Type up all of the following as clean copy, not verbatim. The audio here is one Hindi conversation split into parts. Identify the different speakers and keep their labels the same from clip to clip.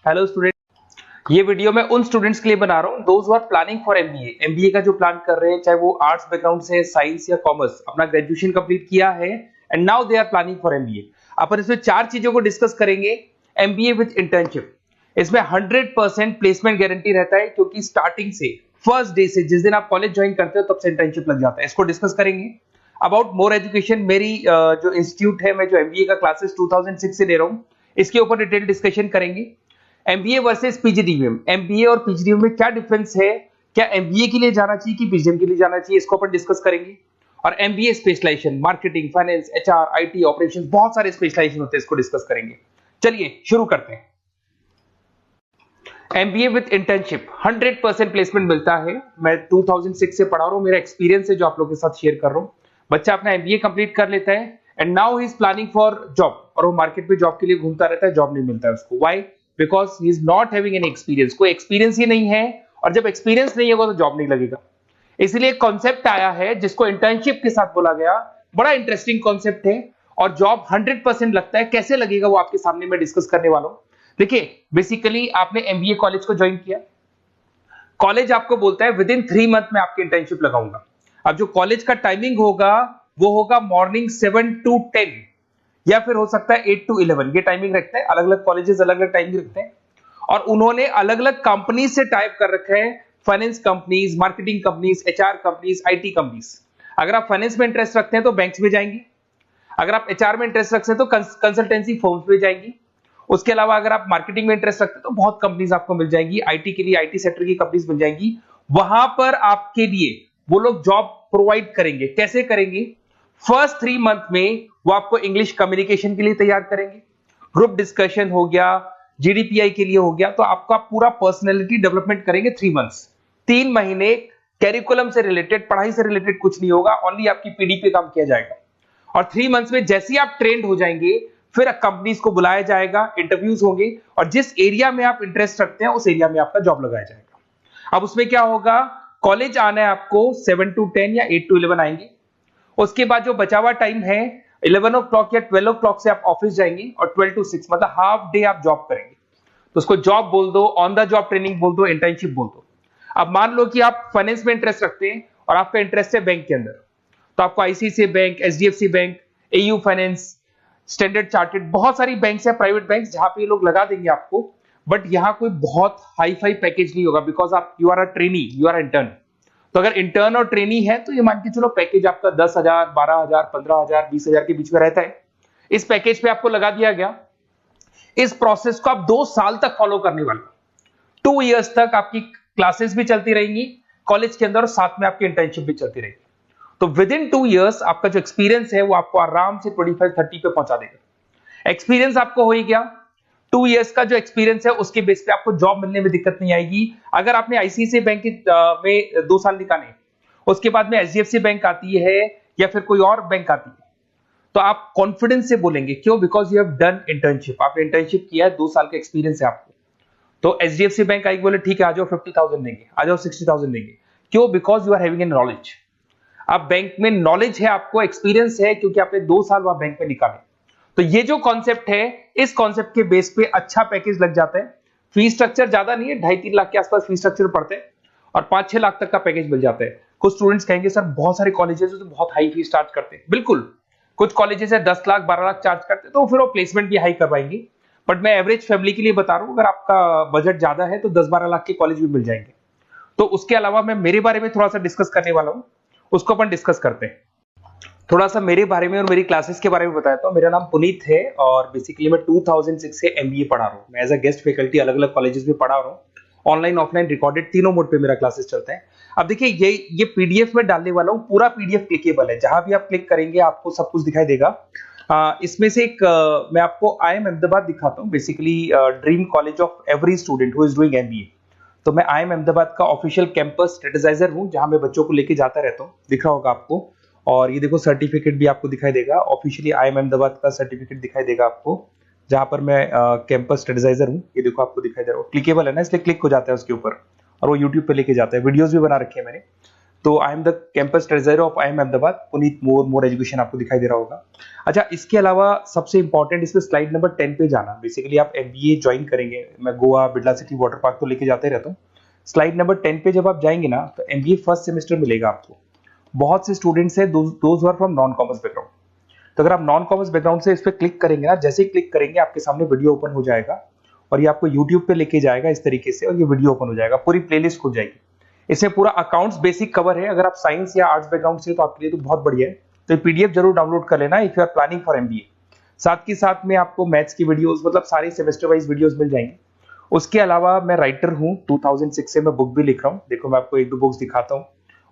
Speaker 1: हेलो स्टूडेंट, ये वीडियो मैं उन स्टूडेंट्स के लिए बना रहा हूँ those who are planning for MBA. MBA का जो प्लान कर रहे हैं, चाहे वो आर्ट्स बैकग्राउंड से, साइंस या कॉमर्स, अपना ग्रेजुएशन कंप्लीट किया है and now they are planning for MBA. अपन इसमें चार चीजों को डिस्कस करेंगे। एमबीए विद इंटर्नशिप, इसमें 100% प्लेसमेंट गारंटी रहता है क्योंकि स्टार्टिंग से फर्स्ट डे से जिस दिन आप कॉलेज ज्वाइन करते हो तब से इंटर्नशिप लग जाता है। इसको डिस्कस करेंगे। अबाउट मोर एजुकेशन, मेरी जो इंस्टीट्यूट है, मैं जो एमबीए का क्लासेस 2006 से ले रहा हूँ, इसके ऊपर डिटेल डिस्कशन करेंगे। एमबीए वर्सेस पीजीडीएम, एमबीए और पीजीडीएम में क्या डिफरेंस है, क्या एमबीए के लिए जाना चाहिए कि पीजीडीएम के लिए जाना चाहिए, इसको अपन डिस्कस करेंगे। और MBA specialisation, marketing, finance, HR, IT, operations, बहुत सारे स्पेशलाइजेशन होते हैं, इसको डिस्कस करेंगे। चलिए शुरू करते हैं। एमबीए विद इंटर्नशिप 100% प्लेसमेंट मिलता है। मैं 2006 से पढ़ा रहा हूं, मेरा एक्सपीरियंस है जो आप लोगों के साथ शेयर कर रहा हूं। बच्चा अपना एमबीए कंप्लीट कर लेता है and now he is planning for job, और वो मार्केट में जॉब के लिए घूमता रहता है, जॉब नहीं मिलता है उसको। Why? Because he is not having any experience. कोई एक्सपीरियंस ही नहीं है, और जब एक्सपीरियंस नहीं होगा तो जॉब नहीं लगेगा। इसलिए एक कॉन्सेप्ट आया है जिसको इंटर्नशिप के साथ बोला गया। बड़ा इंटरेस्टिंग कॉन्सेप्ट है और जॉब 100% लगता है। कैसे लगेगा वो आपके सामने मैं डिस्कस करने वाला हूं। देखिए, बेसिकली आपने एमबीए कॉलेज को ज्वाइन किया, कॉलेज आपको बोलता है विद इन 3 मंथ में आपकी इंटर्नशिप लगाऊंगा। अब जो कॉलेज का टाइमिंग होगा वो होगा मॉर्निंग 7 to 10 या फिर हो सकता है 8 to 11, ये टाइमिंग रखते हैं। अलग अलग कॉलेजेस अलग अलग टाइमिंग रखते हैं और उन्होंने अलग अलग कंपनी से टाइप कर रखे हैं। Finance companies, marketing companies, HR companies, IT companies. अगर आप फाइनेंस में इंटरेस्ट रखते हैं तो बैंक्स में जाएंगे, अगर आप एचआर में इंटरेस्ट रखते हैं तो कंसल्टेंसी फर्म्स में जाएंगी। उसके अलावा अगर आप मार्केटिंग में इंटरेस्ट रखते हैं तो बहुत कंपनीज आपको मिल जाएंगी। आईटी के लिए आईटी सेक्टर की कंपनीज मिल जाएंगी। वहां पर आपके लिए वो लोग जॉब प्रोवाइड करेंगे। कैसे करेंगे? फर्स्ट 3 मंथ में वो आपको इंग्लिश कम्युनिकेशन के लिए तैयार करेंगे, ग्रुप डिस्कशन हो गया, जीडीपीआई के लिए हो गया, तो आपका पूरा पर्सनैलिटी डेवलपमेंट करेंगे 3 मंथ्स। 3 महीने कैरिकुलम से रिलेटेड, पढ़ाई से रिलेटेड कुछ नहीं होगा, ओनली आपकी पीडी पे काम किया जाएगा। और 3 मंथ्स में जैसे ही आप ट्रेंड हो जाएंगे फिर कंपनीज को बुलाया जाएगा, इंटरव्यूज होंगे और जिस एरिया में आप इंटरेस्ट रखते हैं उस एरिया में आपका जॉब लगाया जाएगा। अब उसमें क्या होगा, कॉलेज आना है आपको 7 to 10 या 8 to 11 आएंगे। उसके बाद जो बचा हुआ टाइम है 11 o'clock या 12 o'clock से आप ऑफिस जाएंगे और 12 to 6 मतलब हाफ डे आप जॉब करेंगे। तो उसको जॉब बोल दो, ऑन द जॉब ट्रेनिंग बोल दो, इंटर्नशिप बोल दो। अब मान लो कि आप फाइनेंस में इंटरेस्ट रखते हैं और आपका इंटरेस्ट है बैंक के अंदर, तो आपको ICICI bank, HDFC bank, AU finance, standard chartered, बहुत सारी बैंक्स है, प्राइवेट बैंक्स, जहां पे ये लोग लगा देंगे आपको। बट यहां कोई बहुत हाई फाई पैकेज नहीं होगा बिकॉज आप you are a trainee, you are intern. तो अगर इंटर्न और ट्रेनी है तो ये मान के चलो पैकेज आपका 10,000, 12,000, 15,000, 20,000 के बीच में रहता है। इस पैकेज पे आपको लगा दिया गया। इस प्रोसेस को आप 2 साल तक फॉलो करने वाले। 2 इयर्स तक आपकी क्लासेस भी चलती रहेंगी कॉलेज के अंदर और साथ में आपकी इंटर्नशिप भी चलती रहेगी। तो विद इन 2 इयर्स आपका जो एक्सपीरियंस है वो आपको आराम से 25-30 पे पहुंचा देगा। एक्सपीरियंस आपको हो ही गया। 2 इयर्स का जो एक्सपीरियंस है उसके बेस पे आपको जॉब मिलने में दिक्कत नहीं आएगी। अगर आपने आईसीआईसीआई बैंक में 2 साल निकाले, उसके बाद में एचडीएफसी बैंक आती है या फिर कोई और बैंक आती है, तो आप कॉन्फिडेंस से बोलेंगे। क्यों? Because you have done internship, आपने इंटर्नशिप किया है, 2 साल का एक्सपीरियंस है आपको। तो एचडीएफसी बैंक आएगी, बोले ठीक है आ जाओ 50,000 देंगे, आ जाओ 60,000 देंगे। क्यों? Because you are having an knowledge. आप बैंक में नॉलेज है, आपको एक्सपीरियंस है क्योंकि आपने 2 साल वहां बैंक में निकाले। तो ये जो कॉन्सेप्ट है, इस कॉन्सेप्ट के बेस पे अच्छा पैकेज लग जाता है। फीस स्ट्रक्चर ज्यादा नहीं है, 2.5-3 लाख के आसपास फीस स्ट्रक्चर पड़ते हैं और 5-6 लाख तक का पैकेज मिल जाता है। कुछ स्टूडेंट्स कहेंगे सर बहुत सारे कॉलेजेस तो बहुत हाई फीस चार्ज करते हैं। बिल्कुल, कुछ कॉलेजेस है 10 लाख 12 लाख चार्ज करते हैं, तो फिर वो प्लेसमेंट भी हाई करवाएंगे। बट मैं एवरेज फैमिली के लिए बता रहा हूं, अगर आपका बजट ज्यादा है तो 10-12 लाख के कॉलेज भी मिल जाएंगे। तो उसके अलावा मैं मेरे बारे में थोड़ा सा डिस्कस करने वाला हूं, उसको अपन डिस्कस करते हैं। थोड़ा सा मेरे बारे में और मेरी क्लासेस के बारे में बताता हूं। मेरा नाम पुनीत है और बेसिकली मैं 2006 से एमबीए पढ़ा रहा हूं। मैं एज अ गेस्ट फैकल्टी अलग अलग कॉलेजेस में पढ़ा रहा हूं। ऑनलाइन, ऑफलाइन, रिकॉर्डेड, तीनों मोड पे मेरा क्लासेस चलता है। अब देखिए, ये पीडीएफ में डालने वाला हूं, पूरा पीडीएफ क्लिकेबल है। जहां भी आप क्लिक करेंगे आपको सब कुछ दिखाई देगा। इसमें से एक मैं आपको IIM अहमदाबाद दिखाता हूं। Basically dream college of every student who is doing MBA. तो मैं IIM अहमदाबाद का ऑफिशियल कैंपस स्ट्रेटेजाइजर हूं, जहां मैं बच्चों को लेके जाता रहता हूं। दिख रहा होगा आपको। और ये देखो सर्टिफिकेट भी आपको दिखाई देगा, ऑफिशियली IIM अहमदाबाद का सर्टिफिकेट दिखाई देगा आपको, जहां पर मैं कैंपस स्ट्रेटेजाइजर हूं। ये देखो आपको दिखाई दे रहा है, क्लिकेबल है ना, इसलिए क्लिक हो जाता है उसके ऊपर और वो यूट्यूब पे लेके जाता है। वीडियोस भी बना रखे हैं मैंने। तो I am the campus treasurer of IIM Ahmedabad, Puneet more education आपको दिखाई दे रहा होगा। अच्छा, इसके अलावा सबसे इंपॉर्टेंट इस पे स्लाइड नंबर 10 पे जाना। बेसिकली आप MBA ज्वाइन करेंगे, मैं Goa, Birla city, water park तो लेके जाते रहता हूँ। स्लाइड नंबर 10 पे जब आप जाएंगे ना, तो MBA फर्स्ट सेमेस्टर मिलेगा आपको। बहुत से स्टूडेंट्स हैं those are from non commerce background. तो अगर आप नॉन कॉमर्स बैकग्राउंड से इस पे क्लिक करेंगे ना, जैसे ही क्लिक करेंगे आपके सामने वीडियो ओपन हो जाएगा और ये आपको YouTube पे लेके जाएगा इस तरीके से, और ये वीडियो ओपन हो जाएगा, पूरी प्लेलिस्ट खुल जाएगी। इसमें पूरा अकाउंट्स बेसिक कवर है। अगर आप साइंस या आर्ट्स बैकग्राउंड से तो आपके लिए तो बहुत बढ़िया है। तो ये PDF जरूर डाउनलोड कर लेना if you are planning for MBA। साथ के साथ में आपको मैथ्स की वीडियोस, मतलब सारे सेमेस्टर वाइज वीडियोस मिल जाएंगे। उसके अलावा मैं राइटर हूँ, 2006 से मैं बुक भी लिख रहा हूँ। देखो मैं आपको एक दो बुक्स दिखाता हूँ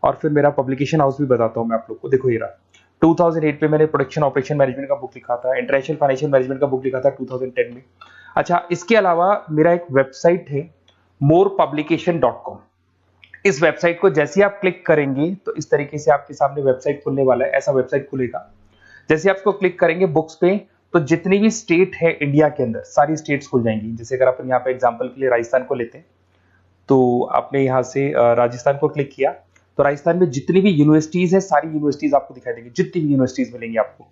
Speaker 1: और फिर मेरा पब्लिकेशन हाउस भी बताता हूँ मैं आप लोग को। देखो ये रहा, 2008 में मैंने प्रोडक्शन ऑपरेशन मैनेजमेंट का बुक लिखा था, इंटरनेशनल फाइनेंशियल मैनेजमेंट का बुक लिखा था 2010 में। अच्छा, इसके अलावा मेरा एक वेबसाइट है morepublication.com। इस वेबसाइट को जैसे ही आप क्लिक करेंगे तो इस तरीके से आपके सामने वेबसाइट खुलने वाला है, ऐसा वेबसाइट खुलेगा। जैसे आप इसको क्लिक करेंगे बुक्स पे, तो जितनी भी स्टेट है इंडिया के अंदर सारी स्टेट्स खुल जाएंगी। जैसे अगर अपन यहाँ पे एग्जांपल के लिए राजस्थान को लेते हैं, तो आपने यहाँ से राजस्थान को क्लिक किया तो राजस्थान में जितनी भी यूनिवर्सिटीज है सारी यूनिवर्सिटीज आपको दिखाई देंगी, जितनी भी यूनिवर्सिटीज मिलेंगी आपको।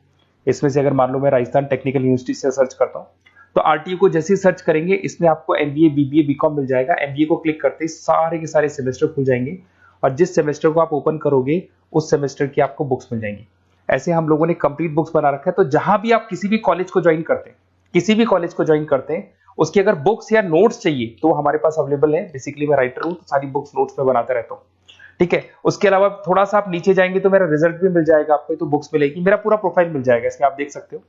Speaker 1: इसमें से अगर मान लो मैं राजस्थान टेक्निकल यूनिवर्सिटी से सर्च करता हूँ, तो RTU को जैसे ही सर्च करेंगे इसमें आपको MBA, BBA, BCom मिल जाएगा। MBA को क्लिक करते ही सारे के सारे सेमेस्टर खुल जाएंगे और जिस सेमेस्टर को आप ओपन करोगे उस सेमेस्टर की आपको बुक्स मिल जाएंगी। ऐसे हम लोगों ने कंप्लीट बुक्स बना रखा है। तो जहां भी आप किसी भी कॉलेज को ज्वाइन करते हैं, किसी भी कॉलेज को ज्वाइन करते हैं, उसकी अगर बुक्स या नोट्स चाहिए तो हमारे पास अवेलेबल है। बेसिकली मैं राइटर हूँ तो सारी बुक्स नोट्स में बनाता रहता हूँ, ठीक है। उसके अलावा थोड़ा सा आप नीचे जाएंगे तो मेरा रिजल्ट भी मिल जाएगा आपको, तो बुक्स मिलेगी, मेरा पूरा प्रोफाइल मिल जाएगा, इसमें आप देख सकते हो।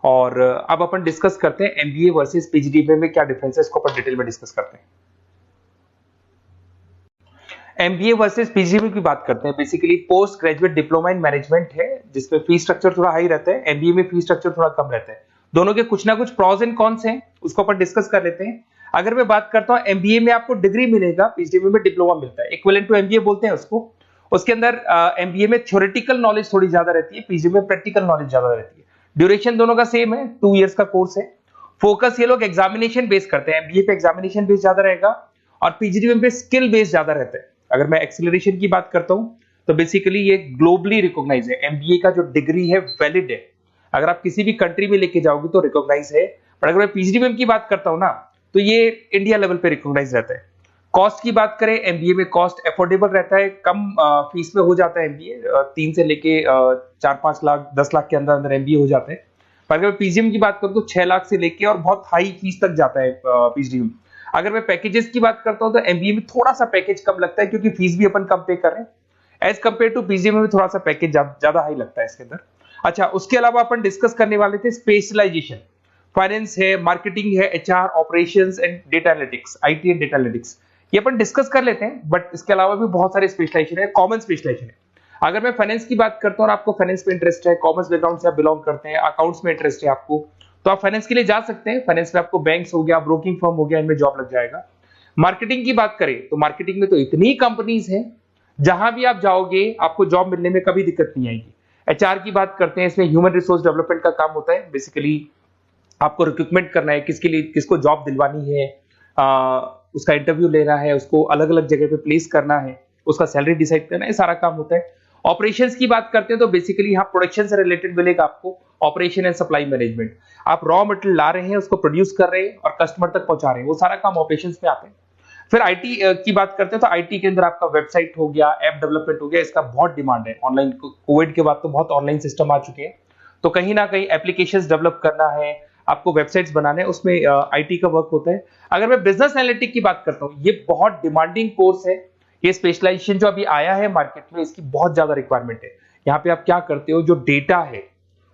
Speaker 1: और अब अपन डिस्कस करते हैं MBA वर्सेस PGDBA में क्या डिफरेंस है, इसको अपन डिटेल में डिस्कस करते हैं। MBA वर्सेस PGDBA की बात करते हैं। Basically post graduate diploma in management है, जिसमें फी स्ट्रक्चर थोड़ा हाई रहता है। MBA में फी स्ट्रक्चर थोड़ा कम रहता है। दोनों के कुछ ना कुछ प्रॉज एंड कॉन्स हैं, उसको अपन डिस्कस कर लेते हैं। अगर मैं बात करता हूं MBA में आपको डिग्री मिलेगा, PGDBA में डिप्लोमा मिलता है, इक्विवेलेंट टू MBA बोलते हैं उसको। उसके अंदर MBA में थ्योरेटिकल नॉलेज थोड़ी ज्यादा रहती है, PGDBA में प्रैक्टिकल नॉलेज ज्यादा रहती है। ड्यूरेशन दोनों का सेम है, 2 इयर्स का कोर्स है। फोकस ये लोग एग्जामिनेशन बेस करते हैं, MBA पे एग्जामिनेशन बेस ज्यादा रहेगा और PGDBA पे स्किल बेस ज्यादा रहता है। अगर मैं एक्सीलरेशन की बात करता हूं तो बेसिकली ये ग्लोबली रिकॉग्नाइज है। MBA का जो डिग्री है वैलिड है, अगर आप किसी भी कंट्री में लेके जाओगे तो रिकॉग्नाइज है। पर अगर मैं PGDBA की बात करता हूं ना, तो ये इंडिया लेवल पे रिकॉग्नाइज रहता है। कॉस्ट की बात करें, MBA में कॉस्ट अफोर्डेबल रहता है, कम फीस में हो जाता है MBA, 3 से लेके 4-5 लाख 10 लाख के अंदर अंदर MBA हो जाते हैं। पर अगर PGDBA की बात करूं तो 6 लाख से लेके और बहुत हाई फीस तक जाता है PGDBA। अगर मैं पैकेजेस की बात करता हूं तो MBA में थोड़ा सा पैकेज कम लगता है, क्योंकि फीस भी अपन कम पे कर रहे हैं। एज कंपेयर टू PGDBA में थोड़ा सा पैकेज ज्यादा हाई लगता है इसके अंदर। अच्छा, उसके अलावा अपन डिस्कस करने वाले थे स्पेशलाइजेशन। फाइनेंस है, मार्केटिंग है, HR, operations and data analytics, IT and data analytics, ये अपन डिस्कस कर लेते हैं। बट इसके अलावा भी बहुत सारे स्पेशलाइजेशन है, कॉमन स्पेशलाइजेशन है। अगर मैं फाइनेंस की बात करता हूं और आपको फाइनेंस में इंटरेस्ट है, कॉमर्स बैकग्राउंड से आप बिलोंग करते हैं, अकाउंट्स में इंटरेस्ट है आपको, तो आप फाइनेंस के लिए जा सकते हैं। फाइनेंस में आपको बैंक्स हो गया, ब्रोकिंग फर्म हो गया, इनमें जॉब लग जाएगा। मार्केटिंग की बात करें तो मार्केटिंग में तो इतनी कंपनीज हैं, जहां भी आप जाओगे आपको जॉब मिलने में कभी दिक्कत नहीं आएगी। HR की बात करते हैं, इसमें ह्यूमन रिसोर्स डेवलपमेंट का काम होता है। बेसिकली आपको रिक्रूटमेंट करना है, किसके लिए किसको जॉब दिलवानी है, उसका इंटरव्यू लेना है, उसको अलग अलग जगह पे प्लेस करना है, उसका सैलरी डिसाइड करना है, सारा काम होता है। ऑपरेशंस की बात करते हैं तो बेसिकली यहाँ प्रोडक्शन से रिलेटेड मिलेगा आपको, ऑपरेशन एंड सप्लाई मैनेजमेंट। आप रॉ मटेरियल ला रहे हैं, उसको प्रोड्यूस कर रहे हैं और कस्टमर तक पहुंचा रहे हैं, वो सारा काम ऑपरेशंस में आते हैं। फिर IT की बात करते हैं तो IT के अंदर आपका वेबसाइट हो गया, ऐप डेवलपमेंट हो गया, इसका बहुत डिमांड है। ऑनलाइन कोविड के बाद तो बहुत ऑनलाइन सिस्टम आ चुके हैं, तो कहीं ना कहीं एप्लीकेशंस डेवलप करना है, आपको वेबसाइट्स बनाने हैं, उसमें IT का वर्क होता है। अगर मैं बिजनेस एनालिटिक की बात करता हूँ, ये बहुत डिमांडिंग कोर्स है। ये स्पेशलाइजेशन जो अभी आया है मार्केट में, इसकी बहुत ज्यादा रिक्वायरमेंट है। यहाँ पे आप क्या करते हो, जो डेटा है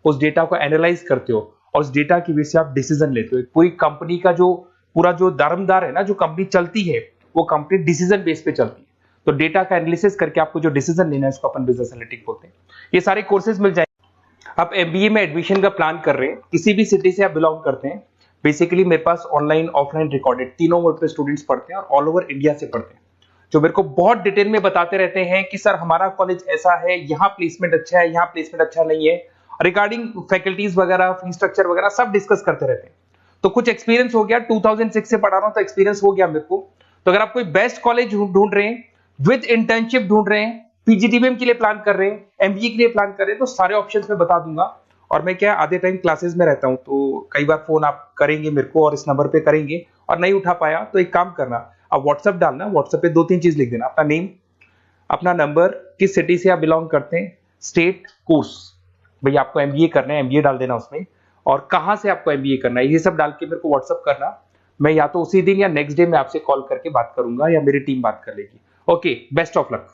Speaker 1: उस डेटा को एनालाइज करते हो और उस डेटा की बेस से आप डिसीजन लेते हो। पूरी कंपनी का जो पूरा जो दारमदार है ना, जो कंपनी चलती है वो कंपनी डिसीजन बेस पे चलती है। तो डेटा का एनालिसिस करके आपको जो डिसीजन लेना है उसको अपन बिजनेस एनालिटिक बोलते हैं। ये सारे कोर्सेज मिल जाएंगे। आप MBA में एडमिशन का प्लान कर रहे हैं, किसी भी सिटी से आप बिलोंग करते हैं, बेसिकली मेरे पास ऑनलाइन ऑफलाइन रिकॉर्डेड तीनों मोड पे स्टूडेंट्स पढ़ते हैं और ऑल ओवर इंडिया से पढ़ते हैं, जो मेरे को बहुत डिटेल में बताते रहते हैं कि सर हमारा कॉलेज ऐसा है, यहाँ प्लेसमेंट अच्छा है, यहाँ प्लेसमेंट अच्छा नहीं है, रिगार्डिंग फैकल्टीज वगैरह, फी स्ट्रक्चर वगैरह सब डिस्कस करते रहते हैं। तो कुछ एक्सपीरियंस हो गया, 2006 से पढ़ा रहा हूं तो एक्सपीरियंस हो गया मेरे को। तो अगर आप कोई बेस्ट कॉलेज ढूंढ रहे हैं, विद इंटर्नशिप ढूंढ रहे हैं, पीजीटीबीएम के लिए प्लान कर रहे हैं, एमबीए के लिए प्लान कर रहे हैं, तो सारे ऑप्शंस मैं बता दूंगा। और मैं क्या आधे टाइम क्लासेस में रहता हूं, तो कई बार फोन आप करेंगे मेरे को और इस नंबर पे करेंगे और नहीं उठा पाया तो एक काम करना, आप व्हाट्सएप डालना, व्हाट्सएप पे 2-3 चीज लिख देना, अपना नेम, अपना नंबर, किस सिटी से आप बिलोंग करते हैं, स्टेट, कोर्स, भाई आपको एमबीए करना है एमबीए डाल देना उसमें, और कहां से आपको एमबीए करना है, ये सब डाल के मेरे को व्हाट्सएप करना। मैं या तो उसी दिन या नेक्स्ट डे में आपसे कॉल करके बात करूंगा या मेरी टीम बात कर लेगी। Okay, best of luck.